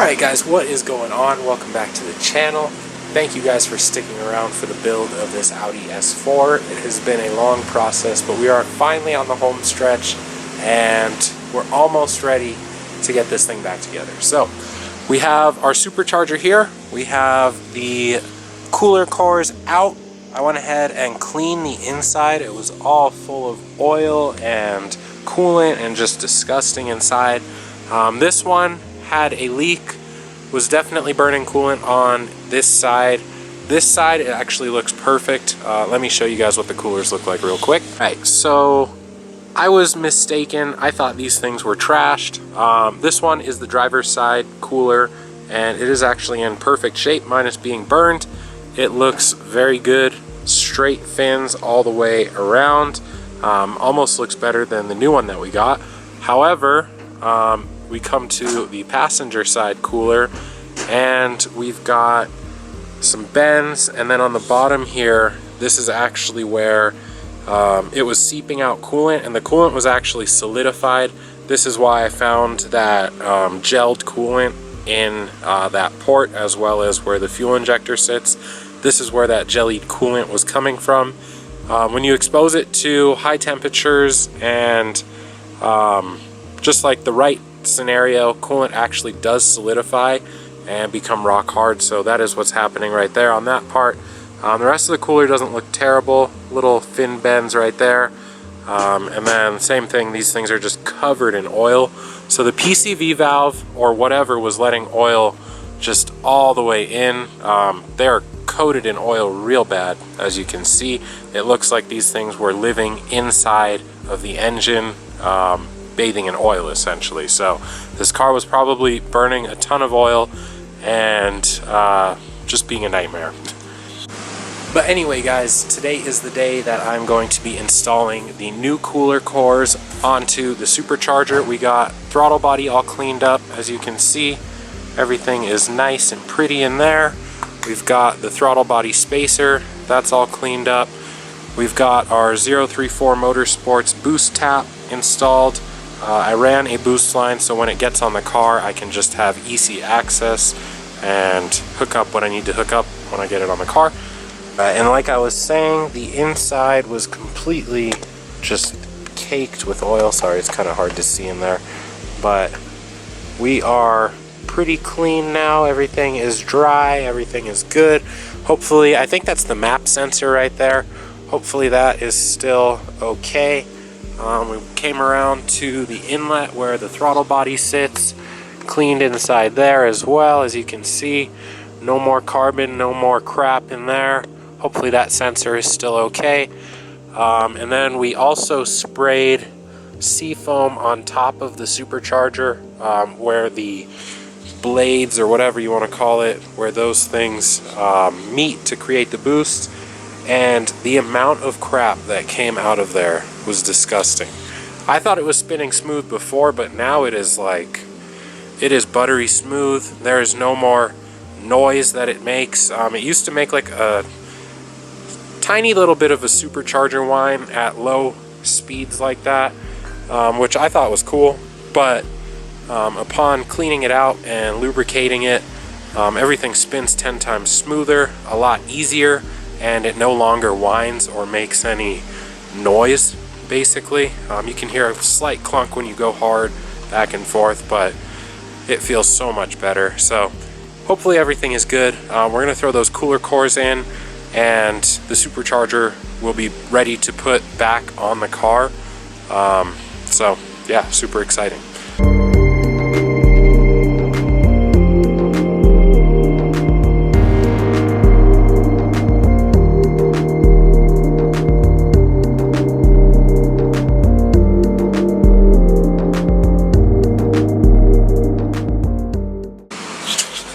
Alright guys, what is going on? Welcome back to the channel. Thank you guys for sticking around for the build of this Audi S4. It has been a long process, but we are finally on the home stretch and we're almost ready to get this thing back together. So we have our supercharger here. We have the cooler cores out. I went ahead and cleaned the inside. It was all full of oil and coolant and just disgusting inside. This one had a leak, was definitely burning coolant on this side. This side, it actually looks perfect. Let me show you guys what the coolers look like real quick. All right, so I was mistaken. I thought these things were trashed. This one is the driver's side cooler, and it is actually in perfect shape, minus being burned. It looks very good. Straight fins all the way around. Almost looks better than the new one that we got. However, we come to the passenger side cooler and we've got some bends, and then on the bottom here, this is actually where it was seeping out coolant, and the coolant was actually solidified. This is why I found that gelled coolant in that port, as well as where the fuel injector sits. This is where that jellied coolant was coming from. When you expose it to high temperatures and just like the right scenario, coolant actually does solidify and become rock hard. So that is what's happening right there on that part. The rest of the cooler doesn't look terrible. Little fin bends right there. And then same thing, these things are just covered in oil. So the PCV valve or whatever was letting oil just all the way in. They're coated in oil real bad, as you can see. It looks like these things were living inside of the engine, bathing in oil essentially. So this car was probably burning a ton of oil and just being a nightmare. But anyway guys, today is the day that I'm going to be installing the new cooler cores onto the supercharger. We got throttle body all cleaned up, as you can see. Everything is nice and pretty in there. We've got the throttle body spacer, that's all cleaned up. We've got our 034 Motorsports boost tap installed. I ran a boost line, so when it gets on the car, I can just have EC access and hook up what I need to hook up when I get it on the car. And like I was saying, the inside was completely just caked with oil. Sorry, it's kind of hard to see in there. But we are pretty clean now. Everything is dry. Everything is good. Hopefully, I think that's the map sensor right there. Hopefully that is still okay. We came around to the inlet where the throttle body sits, cleaned inside there as well, as you can see. No more carbon, no more crap in there. Hopefully that sensor is still okay. And then we also sprayed seafoam on top of the supercharger, where the blades, or whatever you want to call it, where those things meet to create the boost. And the amount of crap that came out of there was disgusting. I thought it was spinning smooth before, but now it is like, it is buttery smooth. There is no more noise that it makes. It used to make like a tiny little bit of a supercharger whine at low speeds like that, which I thought was cool. But upon cleaning it out and lubricating it, everything spins 10 times smoother, a lot easier, and it no longer whines or makes any noise, basically. You can hear a slight clunk when you go hard back and forth, but it feels so much better. So hopefully everything is good. We're going to throw those cooler cores in, and the supercharger will be ready to put back on the car. So yeah, super exciting.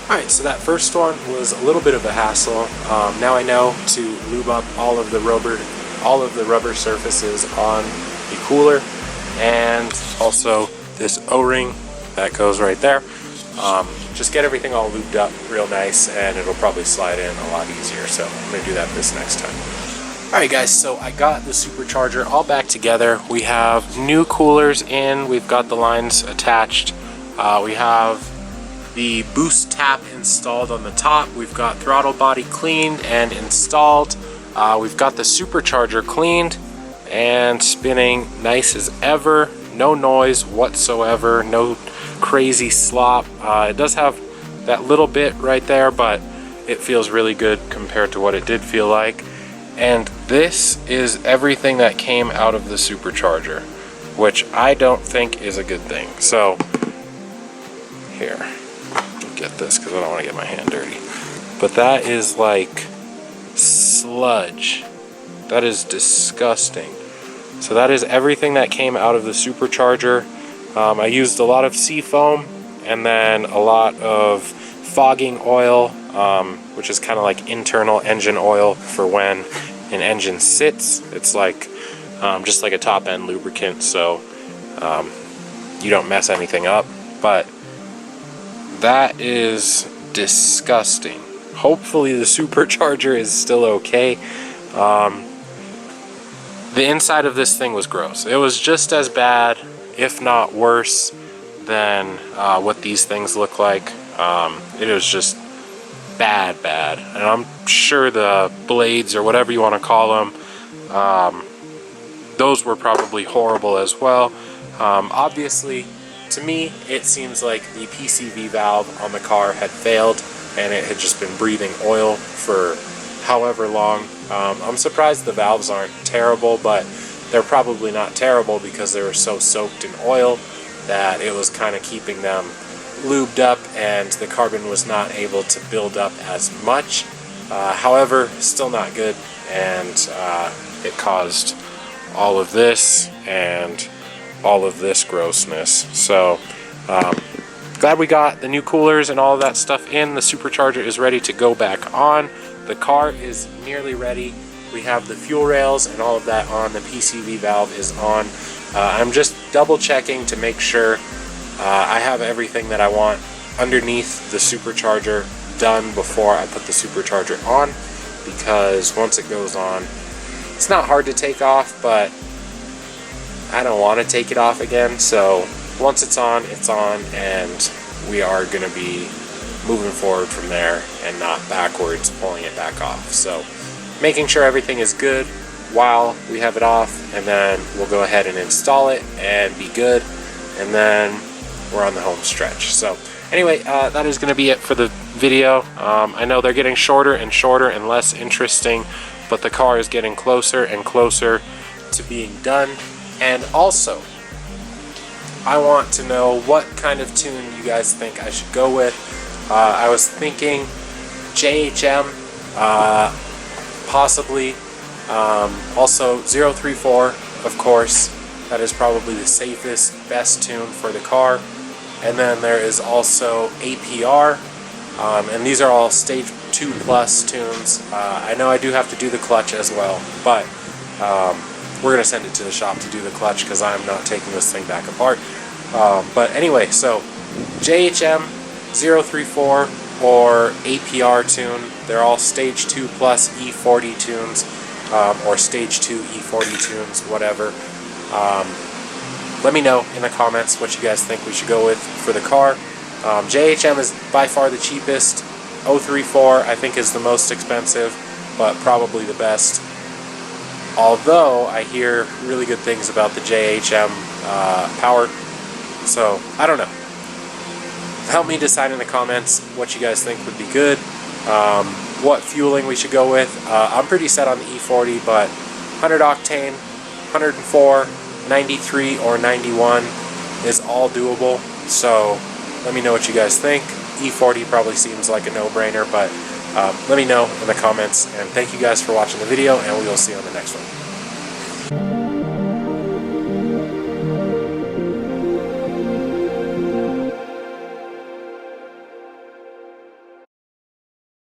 Alright, so that first one was a little bit of a hassle. Now I know to lube up all of the rubber surfaces on the cooler, and also this O-ring that goes right there. Just get everything all lubed up real nice, and it'll probably slide in a lot easier. So I'm going to do that this next time. Alright guys, so I got the supercharger all back together. We have new coolers in, we've got the lines attached. We have the boost tap installed on the top. We've got throttle body cleaned and installed. We've got the supercharger cleaned and spinning nice as ever. No noise whatsoever, no crazy slop. It does have that little bit right there, but it feels really good compared to what it did feel like. And this is everything that came out of the supercharger, which I don't think is a good thing. So here, get this because I don't want to get my hand dirty. But that is like sludge. That is disgusting. So that is everything that came out of the supercharger. I used a lot of seafoam and then a lot of fogging oil, which is kind of like internal engine oil for when an engine sits. It's like just like a top end lubricant, so you don't mess anything up. But that is disgusting. Hopefully the supercharger is still okay. The inside of this thing was gross. It was just as bad, if not worse, than what these things look like. It was just bad. And I'm sure the blades, or whatever you want to call them, those were probably horrible as well. Obviously, to me, it seems like the PCV valve on the car had failed and it had just been breathing oil for however long. I'm surprised the valves aren't terrible, but they're probably not terrible because they were so soaked in oil that it was kind of keeping them lubed up and the carbon was not able to build up as much. However, still not good, and it caused all of this and all of this grossness. So glad we got the new coolers and all of that stuff in. The supercharger is ready to go back on. The car is nearly ready. We have the fuel rails and all of that on. The PCV valve is on. I'm just double checking to make sure I have everything that I want underneath the supercharger done before I put the supercharger on, because once it goes on, it's not hard to take off, but I don't want to take it off again. So once it's on, and we are going to be moving forward from there and not backwards, pulling it back off. So making sure everything is good while we have it off, and then we'll go ahead and install it and be good, and then we're on the home stretch. So anyway, that is going to be it for the video. I know they're getting shorter and shorter and less interesting, but the car is getting closer and closer to being done. And also, I want to know what kind of tune you guys think I should go with. I was thinking JHM, possibly. Also 034, of course. That is probably the safest, best tune for the car. And then there is also APR, and these are all stage 2 plus tunes. I know I do have to do the clutch as well, but we're going to send it to the shop to do the clutch because I'm not taking this thing back apart. But anyway, so JHM, 034, or APR tune, they're all stage 2 plus E40 tunes, or stage 2 E40 tunes, whatever. Let me know in the comments what you guys think we should go with for the car. JHM is by far the cheapest. 034 I think is the most expensive, but probably the best. Although I hear really good things about the JHM power, so I don't know. Help me decide in the comments what you guys think would be good, what fueling we should go with. I'm pretty set on the E40, but 100 octane, 104, 93, or 91 is all doable. So let me know what you guys think. E40 probably seems like a no-brainer, but let me know in the comments. And thank you guys for watching the video, and we will see you on the next one.